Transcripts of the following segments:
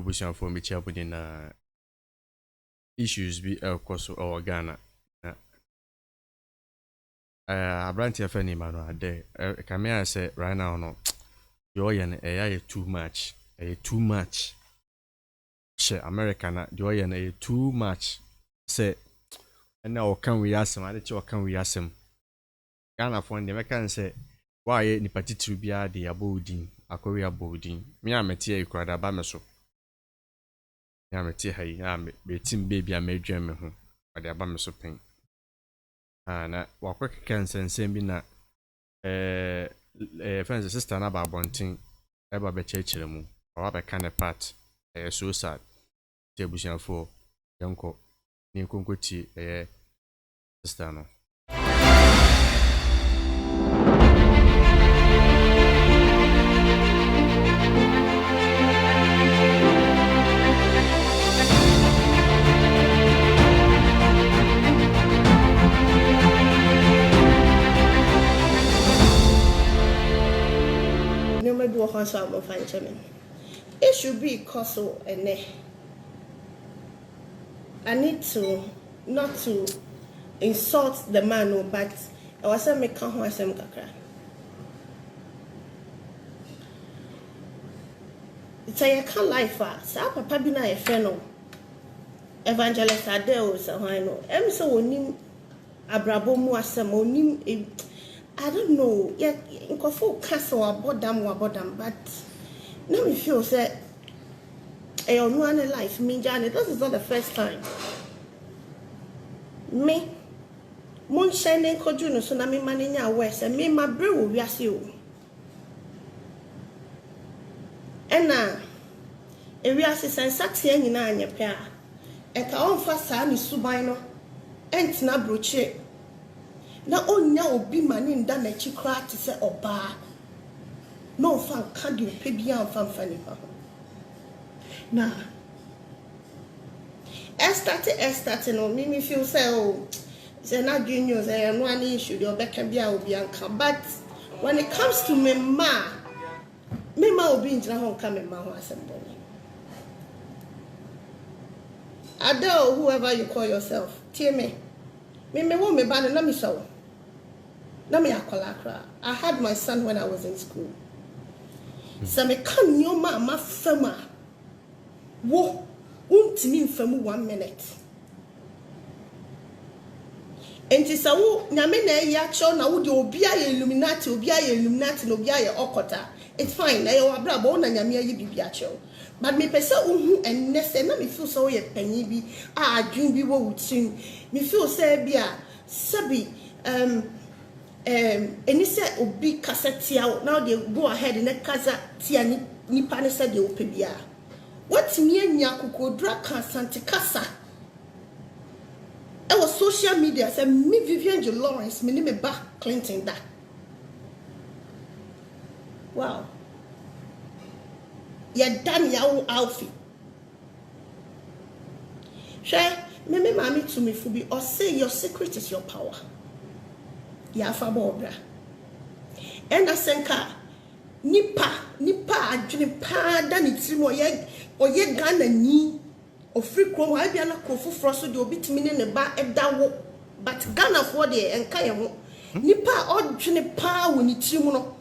busian for me chabudi na issues bi koso o Ghana. Abranti afani mano ade kamea say right now no yo yen too much. Too much. She America na yo yen too much. Say na o kan we asem ade che o kan we asem. Ghana for dem kan say why ni patitru bia de abodin akori abodin. Me amete ekrada ba me so. Me amete hayi na me tim baby amedwen me ho. Ade aba me so pen. Na wakwek kansen bi na friends sister na ba bontin e ba be chechire mu wa be kan part so sad te busian for yanko ni konkoti sister no It should be Koso and I need to not to insult the man, but I was saying, make him some kakra. It's a can't lie fast. Sa papa be na a friend. Evangelist Adele, so I know. So onim abrabo mu asem onim. I don't know. Yeah, in Kofu castle about them, but now me feel say I don't know life. Me, Janet, this is not the first time. Me, moonshine and Kojuno, so na me money now west, and me my brew we ask you. And now, if we ask and Saxy in your pair, and ka on fast and subino, and na broche. Na onya obi mani nda na chi kra te se oba no fan ka de ope bia fan fani pa na start no me feel say oh say na junior say no any issue de obeka bia obi anka but when it comes to me ma obi njira ho nka me ma ho asembo Adele, whoever you call yourself tie me wo me ba na me so I had my son when I was in school. So me can your mama fema. Wo untimi femu 1 minute. Enti sa wo nyame na ya cho na wo de obi aye Illuminati no obi aye okota. It's fine. Na your abra bo na nyame aye bibia cho. But me pese uhu enne se na me feel so ye panyi bi adwin bi wo wutin. Me feel say bia sabi any say obi kasetia now they go ahead in a kasa tia ni pane said they opebia what me anya kokodra kan sante kasa e was social media say me Vivian J. Lawrence me ni me ba Clinton da wow ya dan ya outfit share me mami to me fubi or say your secret is your power. Ya fa bobra ena senka nipa adwene pa da ne tirimo oye Ghana ni ofri krom ha bia na krofofro so de obitimi ne ba edawo but Ghana for de enka ye ho nipa odwene pa wo ne tirimo no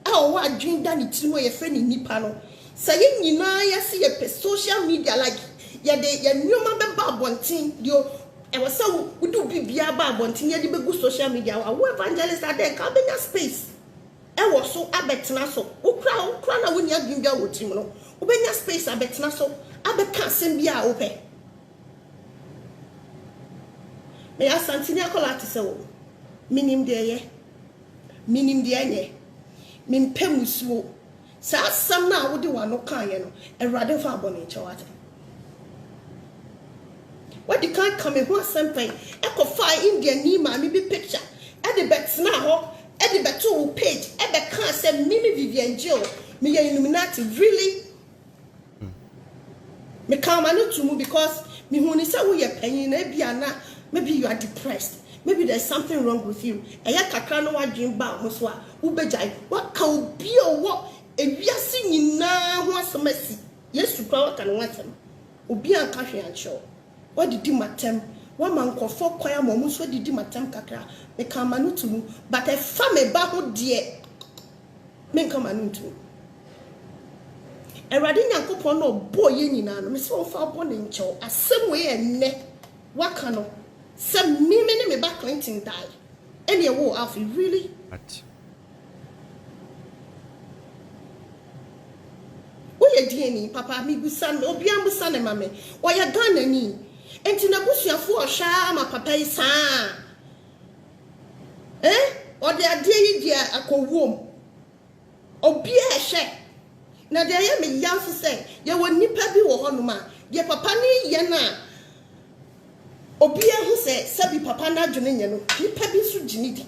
a o wa adwene da ne tirimo ye fe ne nipa no saye nyina ya se ye pe social media like ye de ye nyoma be ba bontin dio e was so we do bibia ba bontin ye de be go social media wa evangelist ade ka benya space e was so abetena so ukra na woni adwinja wotim no ubenya space abetena so abeka asem bia wo pe me asantini akola te se wo minim de enye mempemusuo sa asam na wo de wano kan ye no erade fa abone chawate what the can't come in one something echo fire India ni mami bi picture at the back na ho at the back to page at the can't say Mimi Vivian J. Me Illuminati really me come anu to mu because me hu ni say wo ye panyin na bia na maybe you are depressed maybe there's something wrong with you eya kakra no wadwen ba ho so a wo bejai what ka obi owo ewiase nyina ho asamasi Yesu kwa waka no watem. Obi anka hwe ancho. Wadidi matem. Wa mankofo kwaya mo mu so didi matem kakra. Me ka manu tumu, but e fa me ba ho de. Me ka manu tumu. Erade Nyankopon no bo ye nyina no me se won fa bo ne ncho. Asem we enne. Waka no. Se me ne me ba Clinton die. Any a wo Alfie really? What? Oye dieni papa mi busan obi an busan e mame. Oya Ghana ni. Enti na busuafo ohwa ma papa yi saa. Ode ade yi dia akowom. Obi a hwe. Na de ya me yanfo se ye woni pa bi wo hono ma. Ye papa ni ye na obi a hu se sabi papa na adwene nye no. Ni pa bi so gini di.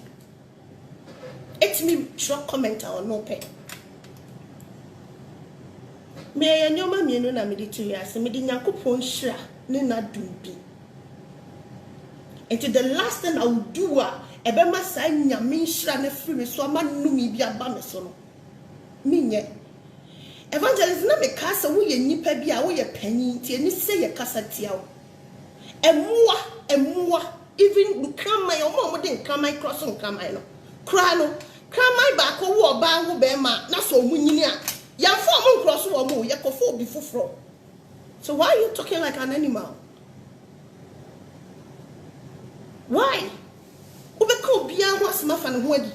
Etimi drop comment or no pe. Me ya nyoma mienu na me di tu ya se me di Nyankopon hira ne na dumbi. And the last thing I will do ebe ma sa nyame hira na free me so ama numi bi aba me so no. Minye evangelist na me kasa wo ye nipa bi a wo ye panyin tie ni se ye kasa tia wo. Emua even kramai omo de kramai cross kramai no. Kra no kramai ba ko wo ba ho be ma na so munyini a ya fo mo cross wo mo ye kofo bi foforo. So why are you talking like an animal? Why? Ubeko bia ho asema fa ne ho adi.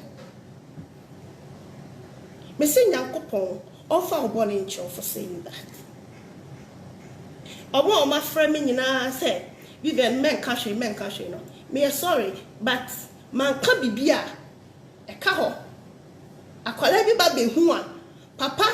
Me say Nyankopon offer obone ncho for saying that. Omo ma frame me nyina say we men cash no. Me sorry but man ka bibia e ka ho. Akwala bi ba be hu a papa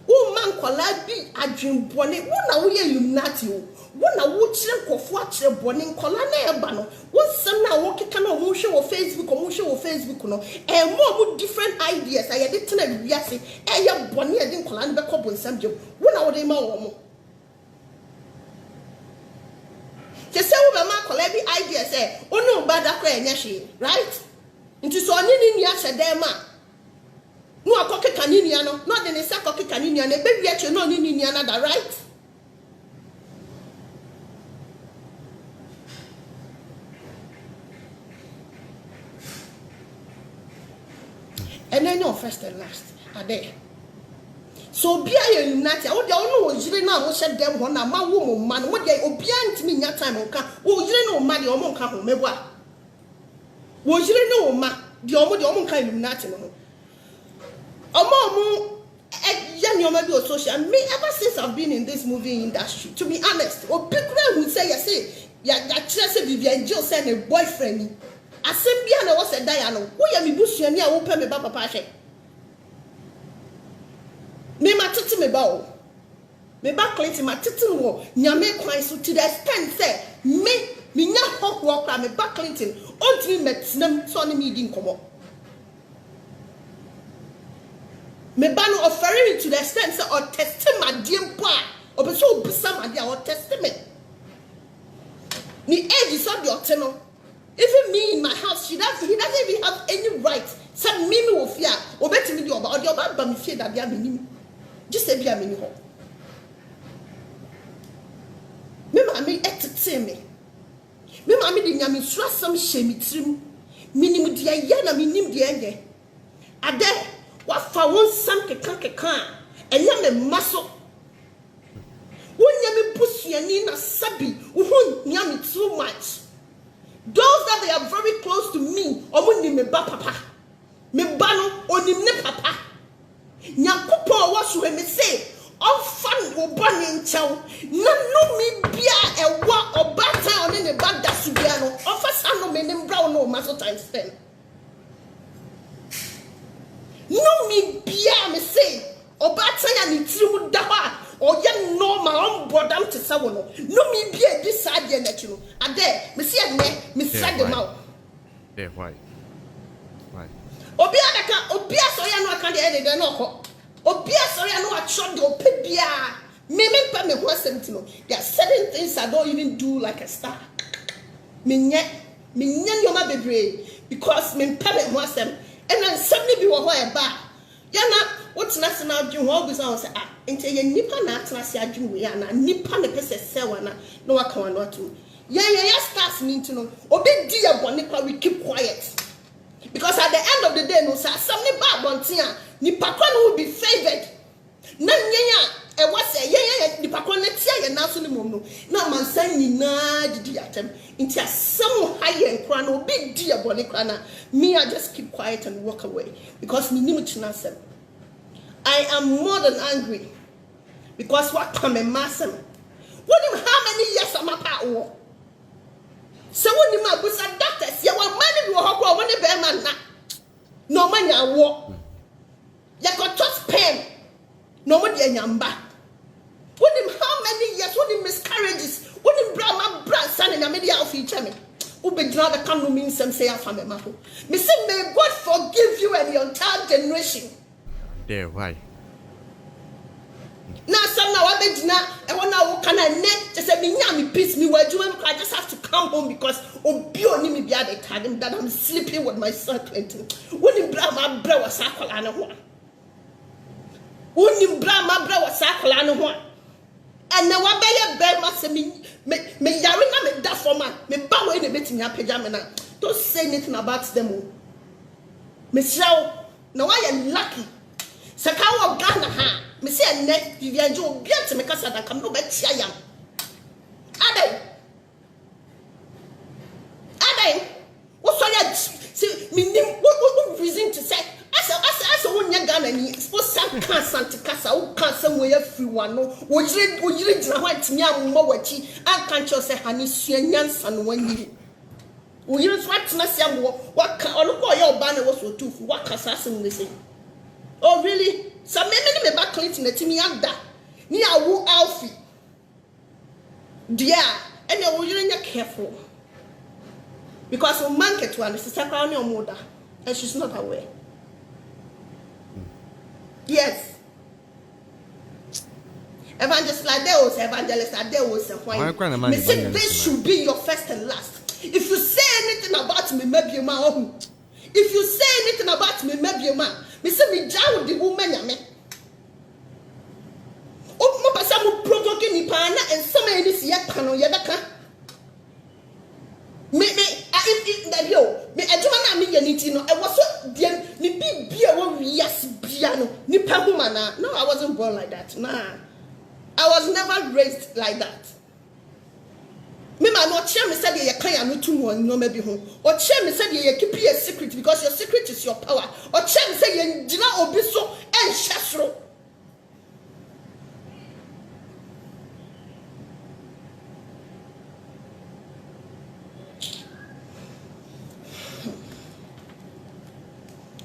wo man kwala bi adwenbone wo na wo ye unati wo na wo kire kofo a kire bone nkola na e ba no wo sem na wo keka na wo hwe wo Facebook no mo different ideas aye de tena biase e ye bone e de nkola na be ko bonsam je wo na wo de ma wo mo je se wo be ma kola bi ideas onu ba da kwa enye hwe right nti so ni a hye ma no akoke kanini no not the nisa akoke kanini na be wi ache no ni na da right and then no first and last are there so bia ye unite wo de ono wo jire na wo hye dem ho na ma wo mo ma no wo de obia ntimi nya time nka wo jire no ma de omo nka ho mebo a wo jire no ma de omo nka unite no social me ever since I've been in this movie industry, to be honest, or people who say say Vivian Jill send a boyfriend. I said Biana was a Diana. Who ya me bush ya near open me papa pashe. Me ma titi me bow. Me back Clinton my titi wo nyame kwan so to the extent say me nya hawk walk me back Clinton until me met them so ni me din komo. Me ba no offering to the extent say or testament diem pa or so bisa ma dia or testament ni age is on the oteno even me in my house he doesn't even have any right some me will fear or bet me the oba ba me fear that dia me just say bia me ho me ma me etete me ma me de nyame sura sam hye me trim minim dia ya na minim dia enge ade wafa won sam keka enya me maso wonya me busuani na sabi wo nya me too much those that they are very close to me omo ni me ba papa me ba no onim ne papa Nyankopon wo so me say ofan wo bone nchew na no mi bia ewa obata one ne ba da su bia no ofa sa no me nim bra no maso times 10 no me bia me say obata ya ni tirimu da ha oye normal on bodam te sa wo no me bia di sa de na chi no ade me say me say dem out why obi so ya no aka de no ko obi so ya no acho de opebia me pa me ho asem no there are certain things I don't even do like a star me nya nyoma bebre because me pa me ho asem and then somebody be wo ho e ba Yana, what's national Jim Hobbies? I say, ah, into your nipper, not Nasia Jim, we are not nipper, the person, Sewana, no, I can't not to. Yeah, starts need to know. Obey dear Bonica, we keep quiet. Because at the end of the day, no, sir, something bad on Tia, Nipakwan will be favored. Nanya, and what's a Nipakwan, Tia, and National no. Now, man, saying, nah, did you attempt into some higher and crown, or big dear Bonicana. Me, I just keep quiet and walk away because me need to answer. I am more than angry because what come a massam. What him how many years am I part? So when you my books and doctors, you want money to help one of them, no money I walk. You got touch pen, no money in your back. What him how many years, what him miscarriages, what him brother, son in the media of each other. Who be glad that come to me some say after me maho. Me say may God forgive you and your entire generation. There, why? Now some now I bet now I want now can I net just say me nyami peace me where you I just have to come home because obi oni me be at the time that I'm sleeping with my son 20. When him bra my bra was sakola na ho. When him bra my bra was sakola na ho. And now I bear my me yarina me da for man me ba we na betimi apagya me na don't say anything about them. Me show now I am lucky. Sakawa Ghana ha me say net Vivian Jo get me kasa da kam no be tia yam. Adai what so ya see me nim what reason to say as won nya Ghana ni o san kan santi kasa o kan san we free one no o yire gina ho antimi ammo wachi an kan cho say hani sua nyansa no wani o yire so atena se ammo waka ono ko ye oba na wo so tufu waka sasem ne say oh really so me back Clinton etimi ada ni awu alfi dia and you will careful because we market one is sakra on mother and she's not aware. Yes. Evangelist Ladeo, evangelist Ladeo say why? Me say this should be your first and last. If you say anything about me, maybe you man. If you say anything about me, maybe you man. Me say me jaw the woman ya me. Oh, mo pasa mo provoking ni pa na and some any see ya kan ya daka. Me if that yo me aduma na me ya niti no e was so dia ni bibia wo wiase bia no ni pa huma na. No, I wasn't born like that. Nah. I was never raised like that. Me ma no cheer me said ye kan ya no too one no maybe ho. Or cheer me said ye keep your secret because your secret is your power. Or cheer me say ye gina obi so en hyesro.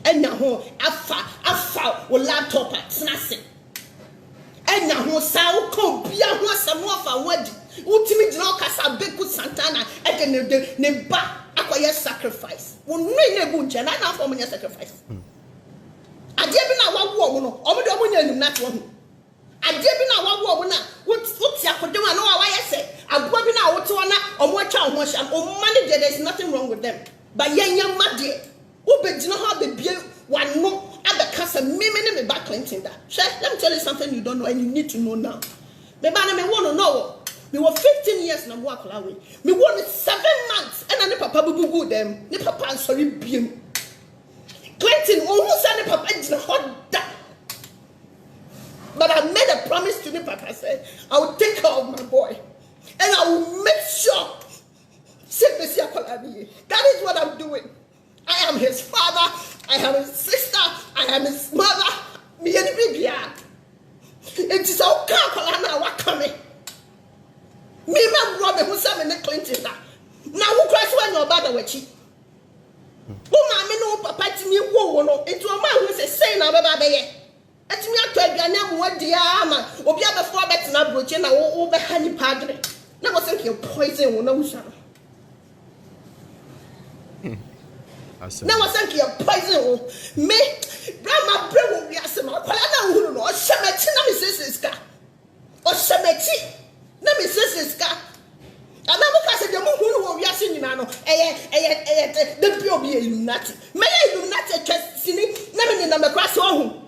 Enya ho afa o laptop atnase. Enya ho sa wo ko bia ho asamo afa wadi. Utimi gina okasa beku santana e de ne ba akoye sacrifice. Wo nwe na bu nche na for mo sacrifice. Ade bi na wawo mo no, omo de omo nya anim na te ho. Ade bi na wawo mo na, wuti akodem na wa waye se, agbo bi na wote ona omo atwa ho hia. O manage there is nothing wrong with them. But yenya made Ubejina ha bebie wano abekasa me back Clinton da. Let me tell you something you don't know and you need to know now. Me ba na me want to know. Me were 15 years na mo akola we. Me want 7 months and na papa bubu them. Ni papa sorry biem. Clinton almost said papa jina hot da. But I made a promise to me papa said I will take care of my boy and I will make sure that is what I'm doing. I am his father, I am his sister, I am his mother. Me and baby. It is all Kakolana Wakame. Me, my brother who said me Clinton. Now who cries when your brother were cheap? Oh, my no papa to me, whoa, no, into a man who says, say now, baby. At me, I told you, I never want the armor, or be other 4 bets in a brooch, and I will over honey padre. Never think you poison or no son. Now I think you're poison. Me, Grandma Brew will be a summer. But I don't know. Shamati, no, Mrs. Ska. Or Shamati, no, Mrs. Ska. And now, because the moon who we are singing, the Bio be a lunatic. May I lunatic just singing, never in the grass home.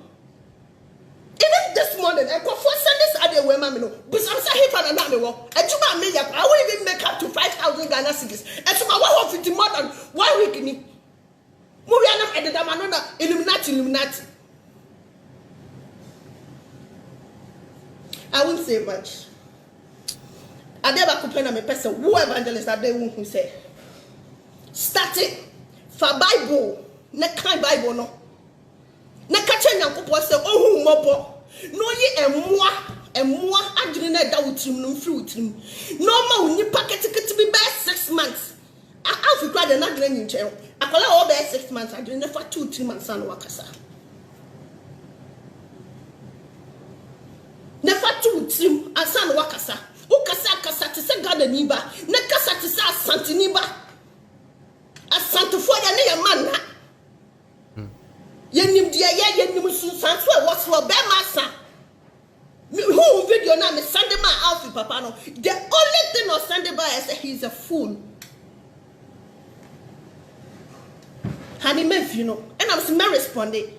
morning. And for Sundays are the women, but some say he found another one. And you might make I will even make up to 5,000 Ghana cedis. And so I want 50 more than 1 week. Muriana and the Damanona Illuminati. I won't say much. I never complain of a person who evangelist that they won't say. Starting for Bible, ne kind Bible no. Na kacha nyankopɔ sɛ ohun mɔbɔ no yi emua adwene na da wutrim no mfiri wutrim no ma unipa ketekete bi bɛ 6 months afi kra de na adwene nyi nkyɛn akola wo bɛ 6 months adwene na fa 2-3 months na wakasa na fa 2-3 ansa na wakasa ukasa kasa te sɛ gada ni ba na kasa te sɛ asante ni ba asantefo ya ne ya man na yenim dia yenim sunsan so e was for be massa who video na me Sunday man Alfie papa no the only thing of Sunday by is that he's a fool honey me you know and I'm saying responding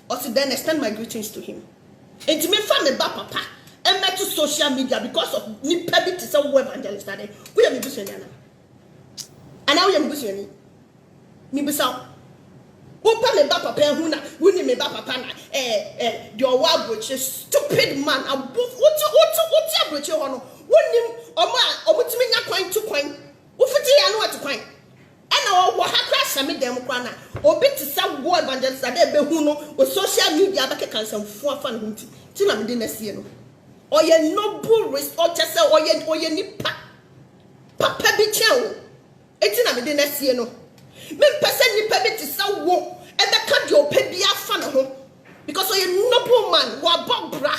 or to then extend my greetings to him and to me family ba papa and met to social media because of me pebby to some evangelist that we are me busuani and now we are busuani me busa Opa me ba papa hu na wuni me ba papa na the owa broche stupid man above what broche ho no woni omutimi nya kwan tu kwan wo fiti ya no atu kwan ena wo ha kra same dem kwan na obi ti sa go evangelist ade be hu no o social media ba ke kansam fu afa no hunti ti na me de na sie no oye noble risk o chese oye nipa papa bi che o eti na me de na sie no me person ni pe ti sa wo e be ka de opa bia fa na ho because oye noble man wa bobra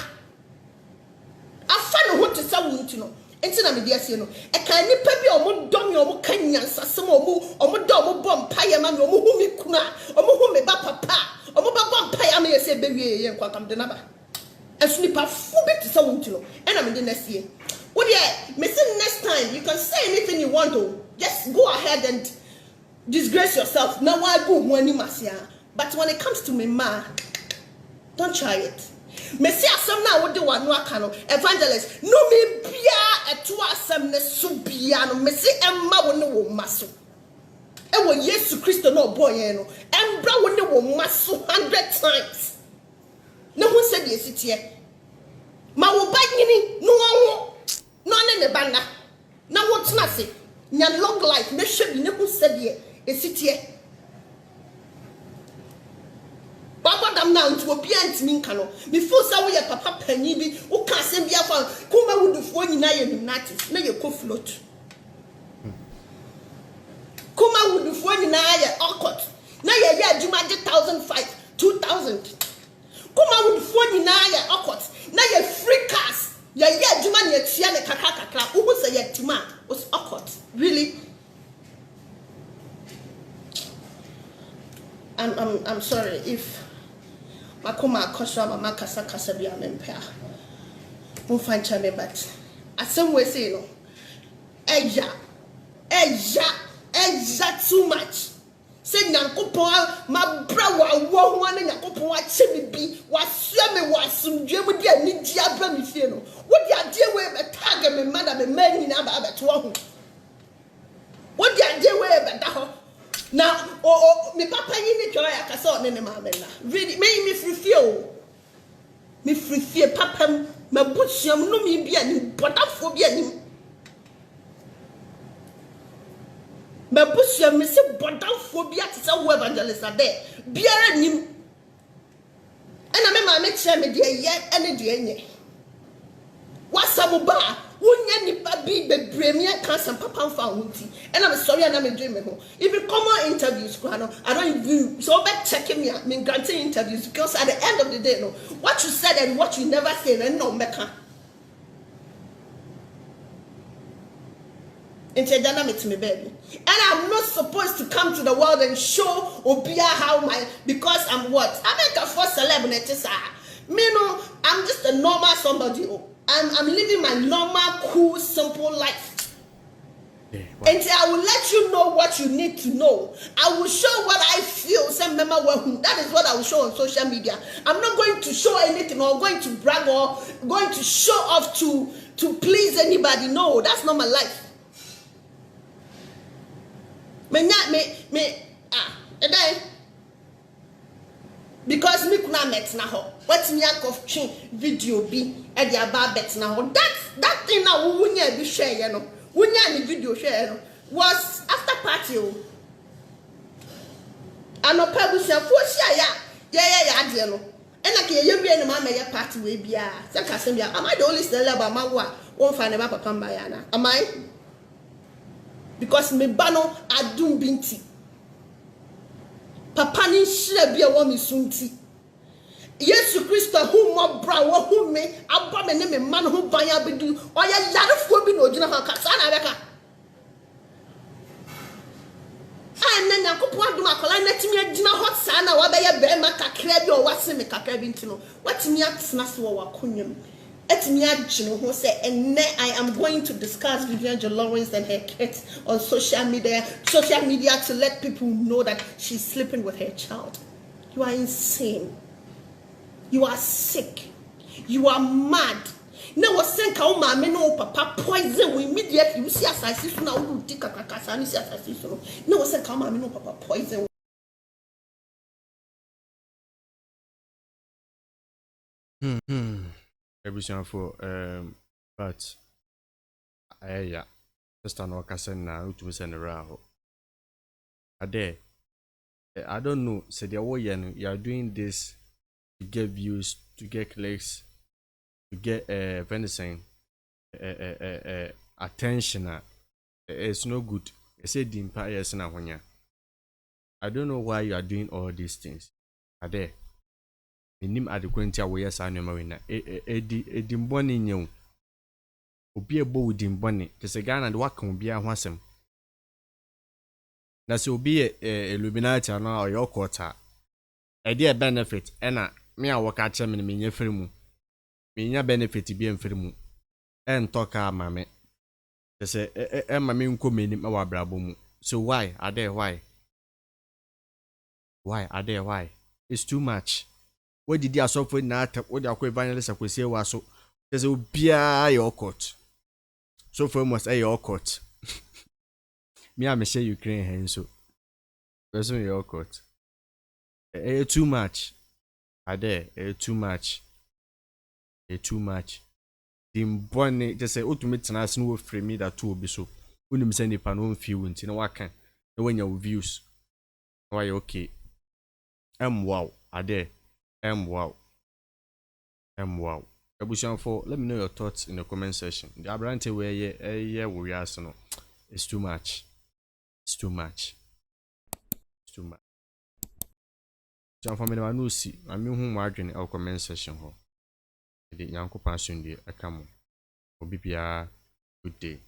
afa na ho ti sa wo nti no enti na me dia sie no e ka ni pe bia omo dom yo omo kanya nsasem omo do omo bom paye ma me omo hu mi kuna omo hu me ba papa omo ba bom paye ma ye se be wie ye kwa kam de na ba esu ni pa fu bi ti sa wo nti no e na me de na sie wo de me say next time you can say anything you want to just go ahead and disgrace yourself. Now I go money masia. But when it comes to me, ma, don't try it. Messi asem na wo de wanu aka no evangelist no me bia eto asem ne so bia no messi emma wo ne wo maso. E wo Yesu Kristo no boy yen no embra wo ne wo maso 100 times. Na hu se de sitie. Ma wo ba nyini no wo no ne ne banda. Na wo tena se nya long life ne hwe bi ne hu se de esitie baba dam na ntu obi antimi nka no me feel say we papa panyi bi wo ka asem bi afa kuma wudufuo nyina ye nunatis na ye ko float kuma wudufuo nyina ye okot na ye ye adwuma de 1,500 2,000 kuma wudufuo nyina ye okot na ye free cars ye ye adwuma ne atua ne kakra wo say ye tima was okot really. I'm sorry if makoma akosha mama kasa bia mempea mo fancha me but asem we say no eja too much say nyankopon ma bra wa ho na nyankopon a che me bi wa sua me wa sumdwe mu dia ni dia bra me fie no wo dia die we be tag me mada me man nyina ba beto ho wo dia die we be da ho now, me papa you need to like I saw ne ma bella. Really, me free feel papa my busham no me be any bodaphobia ni. My busham me say bodaphobia to say evangelist are there. Biara nim. And I make sure me dey ye any dey nye. Wasamuba wonya nipa bi bebre me kan sam papa fa hunti and I'm sorry and I'm dream me ho even common interviews I don't even so back checking me granting interviews because at the end of the day no what you said and what you never said and no meka into dynamic me baby and I'm not supposed to come to the world and show obia how my because I'm what I make a first celebrity me no I'm just a normal somebody I'm living my normal, cool, simple life. Yeah, wow. And I will let you know what you need to know. I will show what I feel. Say That is what I will show on social media. I'm not going to show anything or going to brag or going to show off to please anybody. No, that's not my life. Because me kuna met na ho. What me of chin video be e dey about bet na ho. That thing na wo nya bi share ye no. Wo nya ni video share no was after party o. Anopa busiafo ya ade no. Ena ke ye wie no ma me ye party we bia. Se ka se bia. Am I the only celeb amawo a won fa ne ba papa mba ya na? Am I? Because me bano adum binti. Papa ni shire bia wo mi sunti. Yesu Kristo hu mo bra wo hu me aba me ne me man hu ban abedu. Oya yarefo bi na ogina ha ka sa na beka. And then Yakubu do my collar, let me a dinner hot sana, or by a bear macacrabi or what's in the cacabintino. What me at Snasso or Cunyum? Et me at Gino who said, and then I am going to discuss Vivian Lawrence and her kids on social media to let people know that she's sleeping with her child. You are insane. You are sick. You are mad. Now was saying ka ma me no papa poison we immediately you see assassin so na wo di kakakasa ni see assassin so now was saying ka ma me no papa poison Everything for but yeah just an occasion now to send around ade I don't know say the way you are doing this to get views, to get clicks, to get venison attention. It's no good. I said the empire is now. I don't know why you are doing all these things. Are there? Nim adequate away as I know marina. Edi mboni nyew. Obi ebo wudi mboni. Kese Ghana de waka obi ahwasem. Na se obi Illuminati ana or your quarter. E dey benefit ena me a waka che me me nya firi mu. Me nya benefit bi emfiri mu. En toka mame. Kese mame nko menim e wa brabo mu. So why? Are there why? Why? Are there why? It's too much. What did you suffer na tap what you evangelist akwese wa so there's obia your court so for must your court me am share Ukraine hen so person your court too much are there too much dim bonne just say ultimate na no wo free me that to obi so unim say nipa no feel nti na waka na wanya views why okay wow are there wow. Ebushanfo, let me know your thoughts in the comment section. The Abrante where we are so it's too much. It's too much. Janfo me na no see. I mean who margin our comment section ho. The yanko passion di akamo. Obi bia good day.